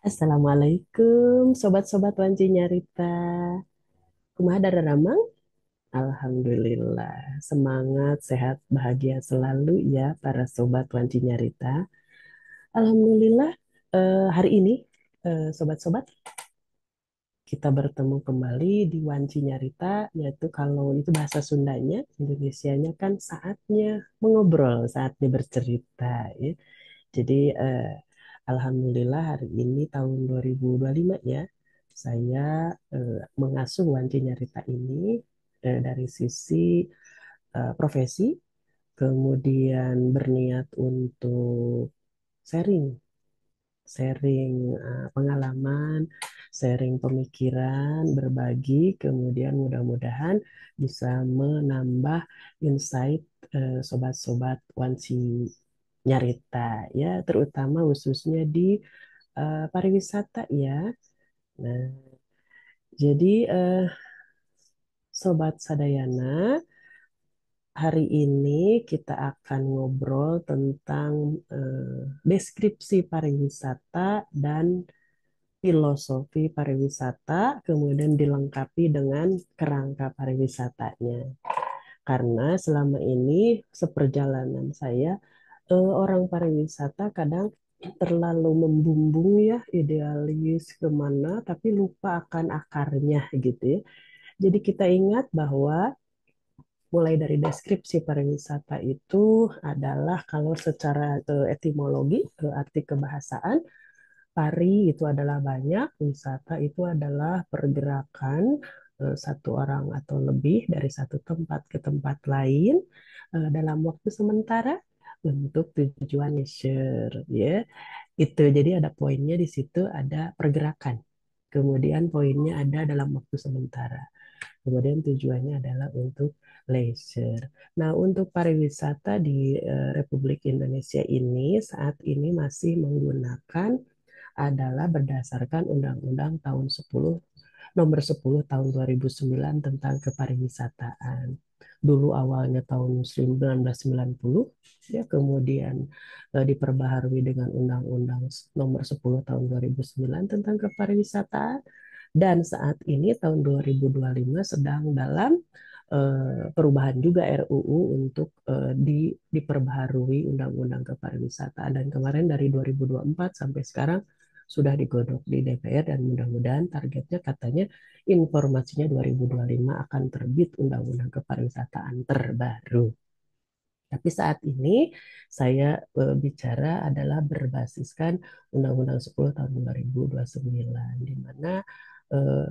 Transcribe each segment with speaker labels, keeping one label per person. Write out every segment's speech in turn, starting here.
Speaker 1: Assalamualaikum, sobat-sobat Wanci Nyarita. Kumaha Ramang? Alhamdulillah, semangat, sehat, bahagia selalu ya para sobat Wanci Nyarita. Alhamdulillah, hari ini sobat-sobat kita bertemu kembali di Wanci Nyarita, yaitu kalau itu bahasa Sundanya, Indonesianya kan saatnya mengobrol, saatnya bercerita ya. Jadi Alhamdulillah hari ini tahun 2025 ya, saya mengasuh Wanci Nyarita ini dari sisi profesi, kemudian berniat untuk sharing, sharing pengalaman, sharing pemikiran, berbagi, kemudian mudah-mudahan bisa menambah insight sobat-sobat Wanci Nyarita ya, terutama khususnya di pariwisata ya. Nah, jadi Sobat Sadayana, hari ini kita akan ngobrol tentang deskripsi pariwisata dan filosofi pariwisata, kemudian dilengkapi dengan kerangka pariwisatanya. Karena selama ini seperjalanan saya, orang pariwisata kadang terlalu membumbung ya, idealis kemana, tapi lupa akan akarnya gitu ya. Jadi kita ingat bahwa mulai dari deskripsi pariwisata itu adalah kalau secara etimologi, arti kebahasaan, pari itu adalah banyak, wisata itu adalah pergerakan satu orang atau lebih dari satu tempat ke tempat lain dalam waktu sementara untuk tujuan leisure ya. Itu jadi ada poinnya di situ, ada pergerakan. Kemudian poinnya ada dalam waktu sementara. Kemudian tujuannya adalah untuk leisure. Nah, untuk pariwisata di Republik Indonesia ini saat ini masih menggunakan adalah berdasarkan Undang-Undang tahun 10 nomor 10 tahun 2009 tentang kepariwisataan. Dulu awalnya tahun 1990 ya, kemudian diperbaharui dengan Undang-Undang nomor 10 tahun 2009 tentang kepariwisataan, dan saat ini tahun 2025 sedang dalam perubahan juga RUU untuk diperbaharui Undang-Undang Kepariwisataan, dan kemarin dari 2024 sampai sekarang sudah digodok di DPR, dan mudah-mudahan targetnya katanya informasinya 2025 akan terbit Undang-Undang Kepariwisataan terbaru. Tapi saat ini saya bicara adalah berbasiskan Undang-Undang 10 tahun 2029, di mana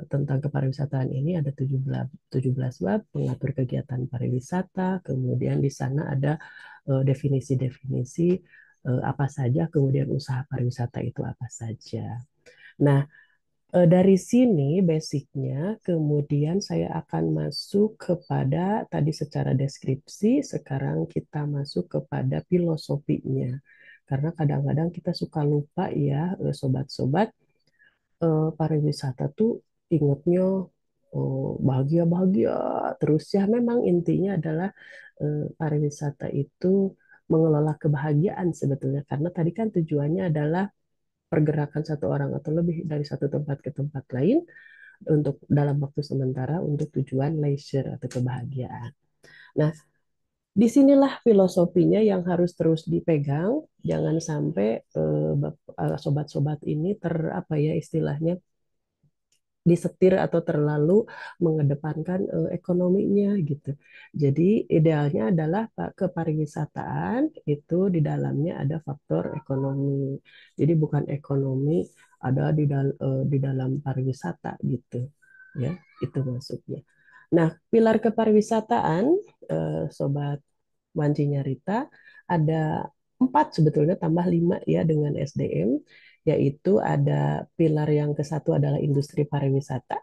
Speaker 1: tentang kepariwisataan ini ada 17 bab mengatur kegiatan pariwisata, kemudian di sana ada definisi-definisi apa saja, kemudian usaha pariwisata itu apa saja. Nah, dari sini basicnya, kemudian saya akan masuk kepada tadi secara deskripsi, sekarang kita masuk kepada filosofinya. Karena kadang-kadang kita suka lupa ya, sobat-sobat, pariwisata tuh ingetnya bahagia-bahagia terus ya. Memang intinya adalah pariwisata itu mengelola kebahagiaan sebetulnya. Karena tadi kan tujuannya adalah pergerakan satu orang atau lebih dari satu tempat ke tempat lain untuk dalam waktu sementara untuk tujuan leisure atau kebahagiaan. Nah, disinilah filosofinya yang harus terus dipegang. Jangan sampai sobat-sobat ini apa ya istilahnya, disetir atau terlalu mengedepankan ekonominya gitu. Jadi idealnya adalah kepariwisataan itu di dalamnya ada faktor ekonomi. Jadi bukan ekonomi ada di dalam pariwisata gitu. Ya, itu maksudnya. Nah, pilar kepariwisataan sobat Wanci Nyarita ada 4 sebetulnya, tambah 5 ya dengan SDM, yaitu ada pilar yang ke satu adalah industri pariwisata.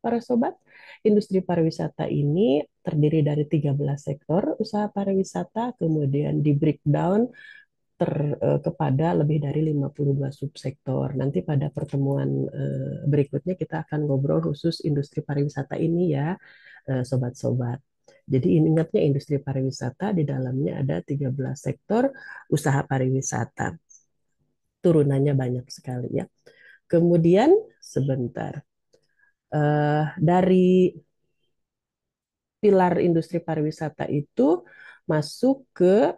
Speaker 1: Para sobat, industri pariwisata ini terdiri dari 13 sektor usaha pariwisata, kemudian di breakdown kepada lebih dari 52 subsektor. Nanti pada pertemuan berikutnya kita akan ngobrol khusus industri pariwisata ini ya, sobat-sobat. Jadi ingatnya industri pariwisata di dalamnya ada 13 sektor usaha pariwisata. Turunannya banyak sekali ya. Kemudian sebentar, dari pilar industri pariwisata itu masuk ke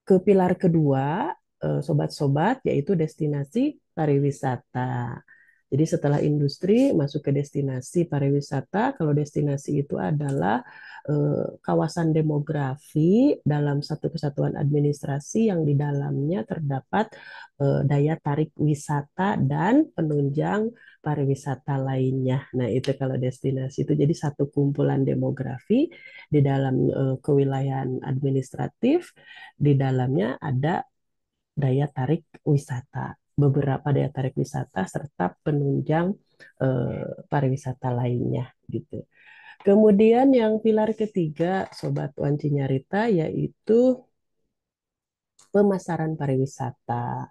Speaker 1: pilar kedua, sobat-sobat, yaitu destinasi pariwisata. Jadi setelah industri masuk ke destinasi pariwisata, kalau destinasi itu adalah kawasan demografi dalam satu kesatuan administrasi yang di dalamnya terdapat daya tarik wisata dan penunjang pariwisata lainnya. Nah, itu kalau destinasi itu jadi satu kumpulan demografi di dalam kewilayahan administratif, di dalamnya ada daya tarik wisata, beberapa daya tarik wisata serta penunjang pariwisata lainnya gitu. Kemudian yang pilar ketiga, Sobat Wanci Nyarita, yaitu pemasaran pariwisata.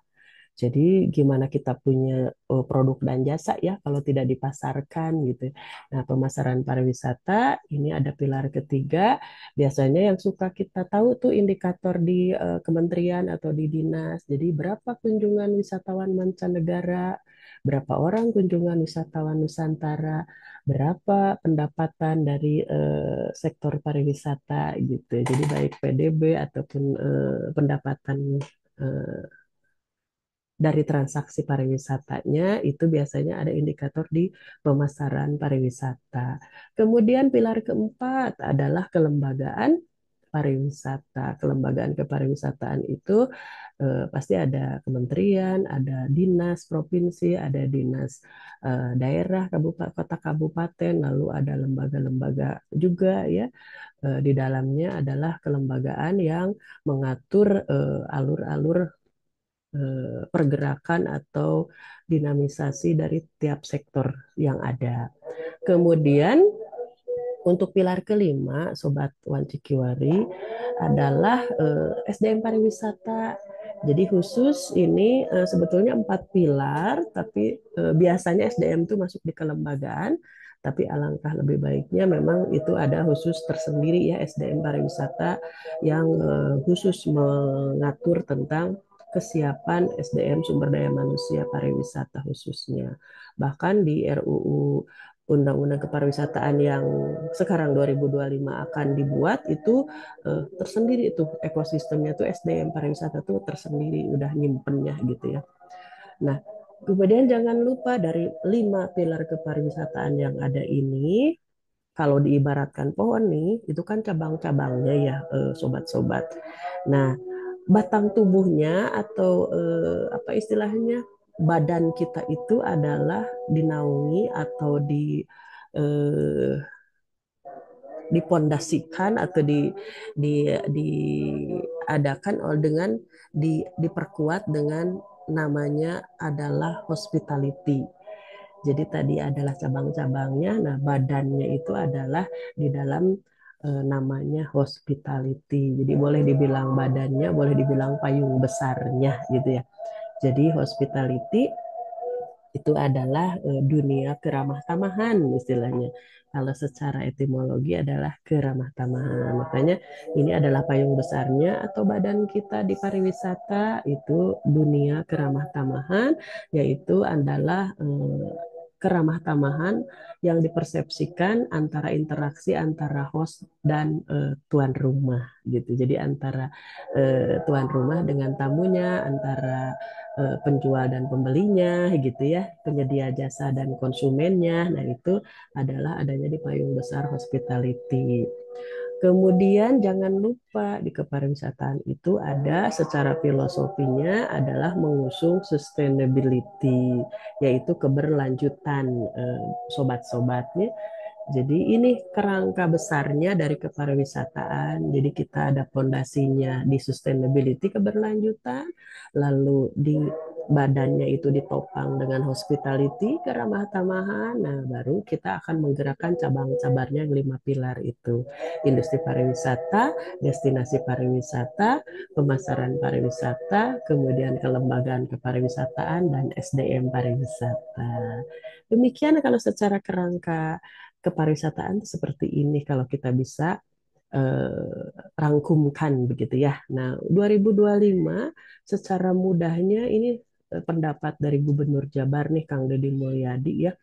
Speaker 1: Jadi gimana kita punya produk dan jasa ya kalau tidak dipasarkan gitu. Nah, pemasaran pariwisata ini ada pilar ketiga. Biasanya yang suka kita tahu tuh indikator di kementerian atau di dinas. Jadi berapa kunjungan wisatawan mancanegara, berapa orang kunjungan wisatawan Nusantara, berapa pendapatan dari sektor pariwisata gitu. Jadi baik PDB ataupun pendapatan eh, dari transaksi pariwisatanya itu biasanya ada indikator di pemasaran pariwisata. Kemudian pilar keempat adalah kelembagaan pariwisata. Kelembagaan kepariwisataan itu pasti ada kementerian, ada dinas provinsi, ada dinas daerah, kabupaten, kota kabupaten, lalu ada lembaga-lembaga juga ya. Di dalamnya adalah kelembagaan yang mengatur alur-alur pergerakan atau dinamisasi dari tiap sektor yang ada. Kemudian untuk pilar kelima, Sobat Wancikiwari, adalah SDM pariwisata. Jadi khusus ini sebetulnya 4 pilar, tapi biasanya SDM itu masuk di kelembagaan, tapi alangkah lebih baiknya memang itu ada khusus tersendiri ya SDM pariwisata yang khusus mengatur tentang kesiapan SDM sumber daya manusia pariwisata khususnya. Bahkan di RUU Undang-Undang Kepariwisataan yang sekarang 2025 akan dibuat itu tersendiri itu ekosistemnya tuh SDM pariwisata tuh tersendiri udah nyimpennya gitu ya. Nah, kemudian jangan lupa dari 5 pilar kepariwisataan yang ada ini, kalau diibaratkan pohon nih, itu kan cabang-cabangnya ya, sobat-sobat. Nah, batang tubuhnya atau apa istilahnya, badan kita itu adalah dinaungi atau eh, dipondasikan atau diadakan dengan diperkuat dengan namanya adalah hospitality. Jadi tadi adalah cabang-cabangnya, nah badannya itu adalah di dalam namanya hospitality. Jadi boleh dibilang badannya, boleh dibilang payung besarnya gitu ya. Jadi hospitality itu adalah dunia keramah tamahan istilahnya. Kalau secara etimologi adalah keramah tamahan. Makanya ini adalah payung besarnya atau badan kita di pariwisata itu dunia keramah tamahan, yaitu adalah keramah tamahan yang dipersepsikan antara interaksi antara host dan tuan rumah gitu. Jadi antara tuan rumah dengan tamunya, antara penjual dan pembelinya gitu ya, penyedia jasa dan konsumennya. Nah, itu adalah adanya di payung besar hospitality. Kemudian jangan lupa di kepariwisataan itu ada secara filosofinya adalah mengusung sustainability, yaitu keberlanjutan sobat-sobatnya. Jadi ini kerangka besarnya dari kepariwisataan. Jadi kita ada fondasinya di sustainability keberlanjutan, lalu di badannya itu ditopang dengan hospitality keramah tamahan. Nah, baru kita akan menggerakkan cabang-cabarnya 5 pilar itu. Industri pariwisata, destinasi pariwisata, pemasaran pariwisata, kemudian kelembagaan kepariwisataan dan SDM pariwisata. Demikian kalau secara kerangka kepariwisataan seperti ini kalau kita bisa rangkumkan begitu ya. Nah, 2025 secara mudahnya ini pendapat dari Gubernur Jabar nih Kang Deddy Mulyadi ya.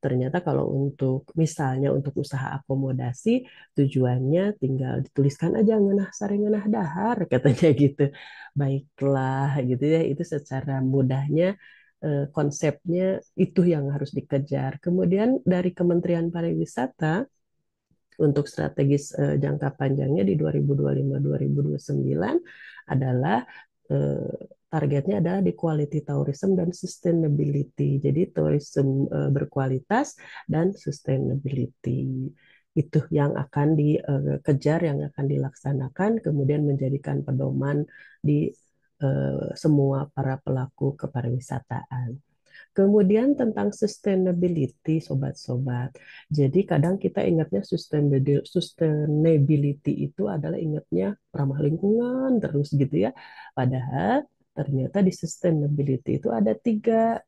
Speaker 1: Ternyata kalau untuk misalnya untuk usaha akomodasi tujuannya tinggal dituliskan aja ngenah sare ngenah dahar katanya gitu. Baiklah gitu ya itu secara mudahnya konsepnya itu yang harus dikejar. Kemudian dari Kementerian Pariwisata untuk strategis jangka panjangnya di 2025-2029 adalah eh, targetnya adalah di quality tourism dan sustainability. Jadi tourism berkualitas dan sustainability. Itu yang akan dikejar, yang akan dilaksanakan, kemudian menjadikan pedoman di semua para pelaku kepariwisataan. Kemudian tentang sustainability, sobat-sobat. Jadi kadang kita ingatnya sustainability itu adalah ingatnya ramah lingkungan terus gitu ya. Padahal ternyata di sustainability itu ada tiga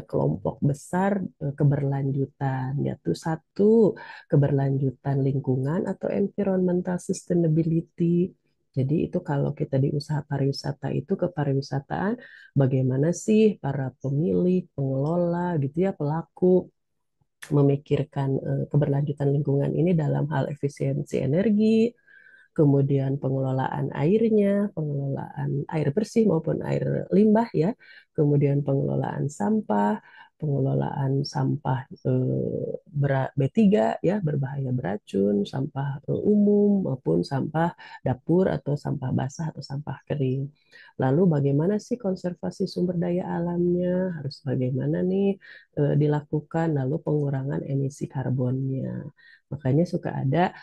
Speaker 1: kelompok besar keberlanjutan, yaitu satu keberlanjutan lingkungan atau environmental sustainability. Jadi itu kalau kita di usaha pariwisata itu kepariwisataan bagaimana sih para pemilik, pengelola gitu ya, pelaku memikirkan keberlanjutan lingkungan ini dalam hal efisiensi energi, kemudian pengelolaan airnya, pengelolaan air bersih maupun air limbah ya, kemudian pengelolaan sampah, pengelolaan sampah B3 ya berbahaya beracun, sampah umum maupun sampah dapur atau sampah basah atau sampah kering. Lalu bagaimana sih konservasi sumber daya alamnya? Harus bagaimana nih dilakukan? Lalu pengurangan emisi karbonnya. Makanya suka ada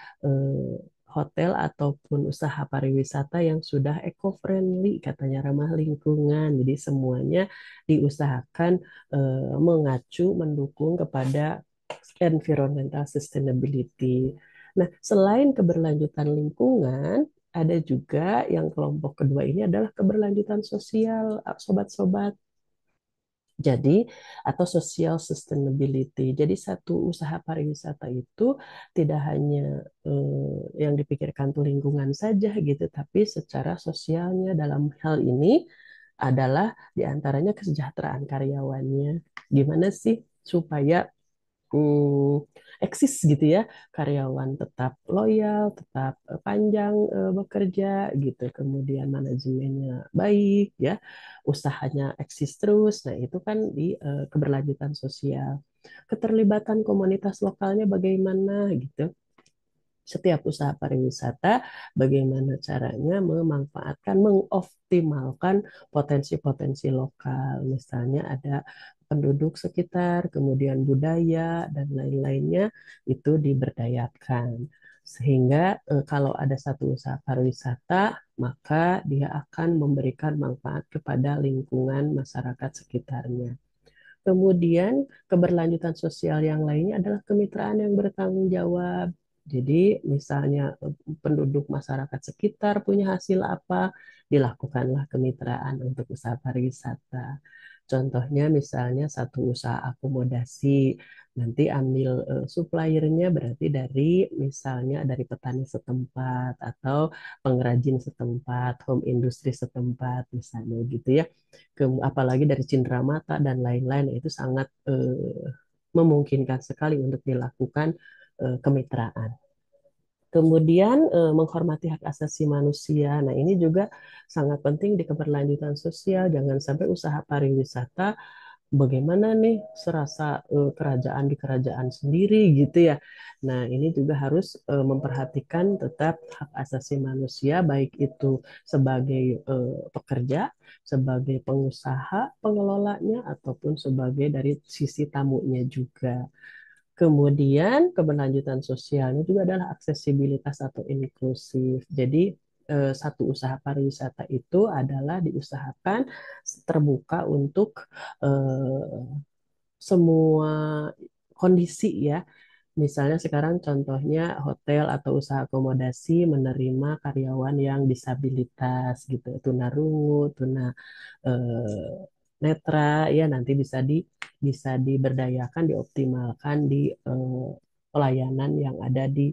Speaker 1: hotel ataupun usaha pariwisata yang sudah eco-friendly, katanya ramah lingkungan. Jadi semuanya diusahakan mengacu, mendukung kepada environmental sustainability. Nah, selain keberlanjutan lingkungan, ada juga yang kelompok kedua ini adalah keberlanjutan sosial, sobat-sobat. Jadi, atau social sustainability. Jadi, satu usaha pariwisata itu tidak hanya yang dipikirkan tuh lingkungan saja gitu, tapi secara sosialnya dalam hal ini adalah diantaranya kesejahteraan karyawannya. Gimana sih supaya eksis gitu ya, karyawan tetap loyal, tetap panjang bekerja gitu, kemudian manajemennya baik ya, usahanya eksis terus. Nah, itu kan di keberlanjutan sosial. Keterlibatan komunitas lokalnya bagaimana gitu. Setiap usaha pariwisata bagaimana caranya memanfaatkan, mengoptimalkan potensi-potensi lokal. Misalnya ada penduduk sekitar, kemudian budaya dan lain-lainnya itu diberdayakan. Sehingga kalau ada satu usaha pariwisata, maka dia akan memberikan manfaat kepada lingkungan masyarakat sekitarnya. Kemudian keberlanjutan sosial yang lainnya adalah kemitraan yang bertanggung jawab. Jadi misalnya penduduk masyarakat sekitar punya hasil apa, dilakukanlah kemitraan untuk usaha pariwisata. Contohnya misalnya satu usaha akomodasi, nanti ambil suppliernya berarti dari misalnya dari petani setempat atau pengrajin setempat, home industry setempat misalnya gitu ya. Apalagi dari Cindramata dan lain-lain itu sangat memungkinkan sekali untuk dilakukan kemitraan. Kemudian menghormati hak asasi manusia. Nah, ini juga sangat penting di keberlanjutan sosial. Jangan sampai usaha pariwisata bagaimana nih serasa kerajaan di kerajaan sendiri gitu ya. Nah, ini juga harus memperhatikan tetap hak asasi manusia baik itu sebagai pekerja, sebagai pengusaha, pengelolanya ataupun sebagai dari sisi tamunya juga. Kemudian keberlanjutan sosialnya juga adalah aksesibilitas atau inklusif. Jadi satu usaha pariwisata itu adalah diusahakan terbuka untuk eh, semua kondisi ya. Misalnya sekarang contohnya hotel atau usaha akomodasi menerima karyawan yang disabilitas gitu, tunarungu, tuna netra ya nanti bisa diberdayakan, dioptimalkan di pelayanan yang ada di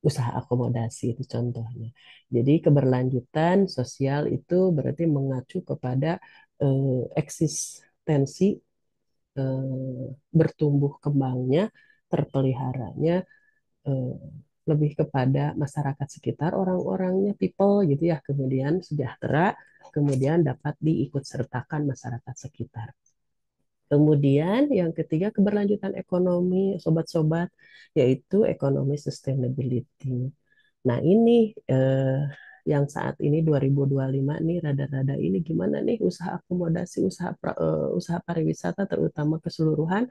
Speaker 1: usaha akomodasi itu contohnya. Jadi keberlanjutan sosial itu berarti mengacu kepada eksistensi, bertumbuh kembangnya, terpeliharanya, eh, lebih kepada masyarakat sekitar, orang-orangnya, people gitu ya, kemudian sejahtera, kemudian dapat diikut sertakan masyarakat sekitar. Kemudian yang ketiga keberlanjutan ekonomi, sobat-sobat, yaitu ekonomi sustainability. Nah ini yang saat ini 2025 nih rada-rada ini gimana nih usaha akomodasi, usaha pariwisata terutama keseluruhan,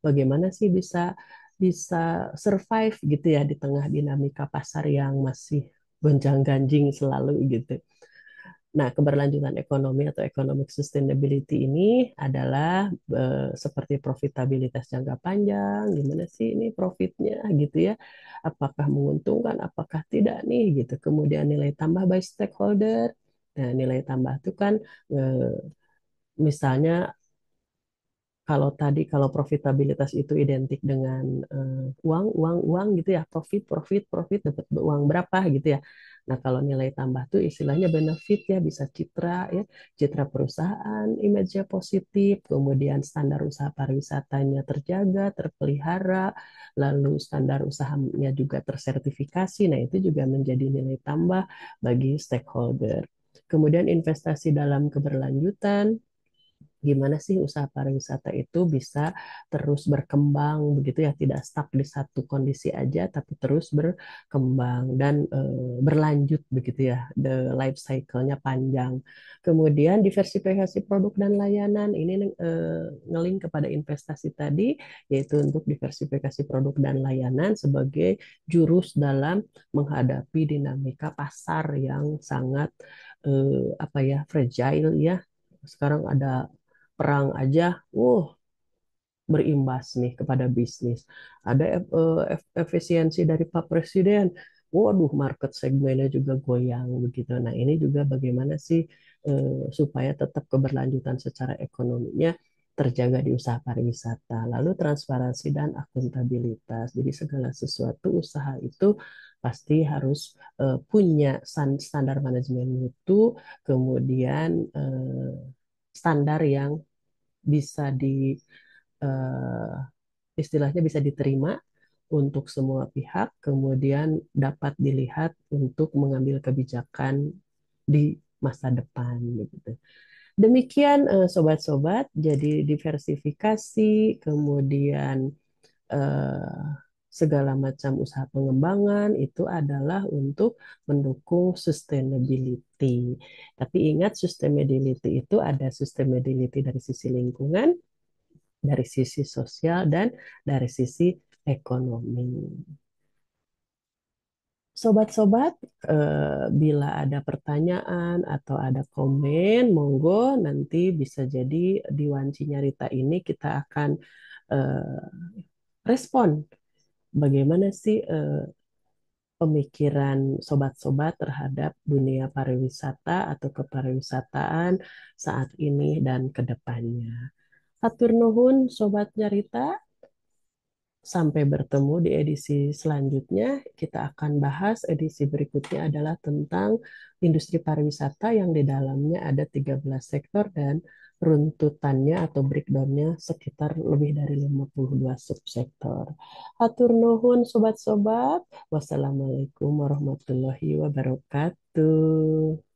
Speaker 1: bagaimana sih bisa bisa survive gitu ya di tengah dinamika pasar yang masih gonjang-ganjing selalu gitu. Nah, keberlanjutan ekonomi atau economic sustainability ini adalah seperti profitabilitas jangka panjang, gimana sih ini profitnya gitu ya, apakah menguntungkan, apakah tidak nih gitu. Kemudian nilai tambah by stakeholder. Nah, nilai tambah itu kan eh, misalnya kalau profitabilitas itu identik dengan uang, uang, uang gitu ya, profit, profit, profit, dapat uang berapa gitu ya. Nah, kalau nilai tambah tuh istilahnya benefit ya, bisa citra ya, citra perusahaan, image-nya positif, kemudian standar usaha pariwisatanya terjaga, terpelihara, lalu standar usahanya juga tersertifikasi. Nah, itu juga menjadi nilai tambah bagi stakeholder. Kemudian investasi dalam keberlanjutan, gimana sih usaha pariwisata itu bisa terus berkembang begitu ya, tidak stuck di satu kondisi aja tapi terus berkembang dan berlanjut begitu ya, the life cycle-nya panjang. Kemudian diversifikasi produk dan layanan ini ngeling kepada investasi tadi, yaitu untuk diversifikasi produk dan layanan sebagai jurus dalam menghadapi dinamika pasar yang sangat apa ya, fragile ya. Sekarang ada perang aja, berimbas nih kepada bisnis. Ada efisiensi dari Pak Presiden, waduh market segmennya juga goyang begitu. Nah ini juga bagaimana sih supaya tetap keberlanjutan secara ekonominya terjaga di usaha pariwisata. Lalu transparansi dan akuntabilitas. Jadi segala sesuatu usaha itu pasti harus punya standar manajemen mutu, kemudian standar yang bisa eh, istilahnya bisa diterima untuk semua pihak, kemudian dapat dilihat untuk mengambil kebijakan di masa depan begitu. Demikian sobat-sobat, jadi diversifikasi, kemudian eh, segala macam usaha pengembangan itu adalah untuk mendukung sustainability. Tapi ingat sustainability itu ada sustainability dari sisi lingkungan, dari sisi sosial, dan dari sisi ekonomi. Sobat-sobat, bila ada pertanyaan atau ada komen, monggo nanti bisa jadi di Wanci Nyarita ini kita akan eh, respon bagaimana sih pemikiran sobat-sobat terhadap dunia pariwisata atau kepariwisataan saat ini dan ke depannya. Hatur nuhun Sobat Nyarita. Sampai bertemu di edisi selanjutnya. Kita akan bahas edisi berikutnya adalah tentang industri pariwisata yang di dalamnya ada 13 sektor dan runtutannya atau breakdownnya sekitar lebih dari 52 subsektor. Hatur nuhun sobat-sobat. Wassalamualaikum warahmatullahi wabarakatuh.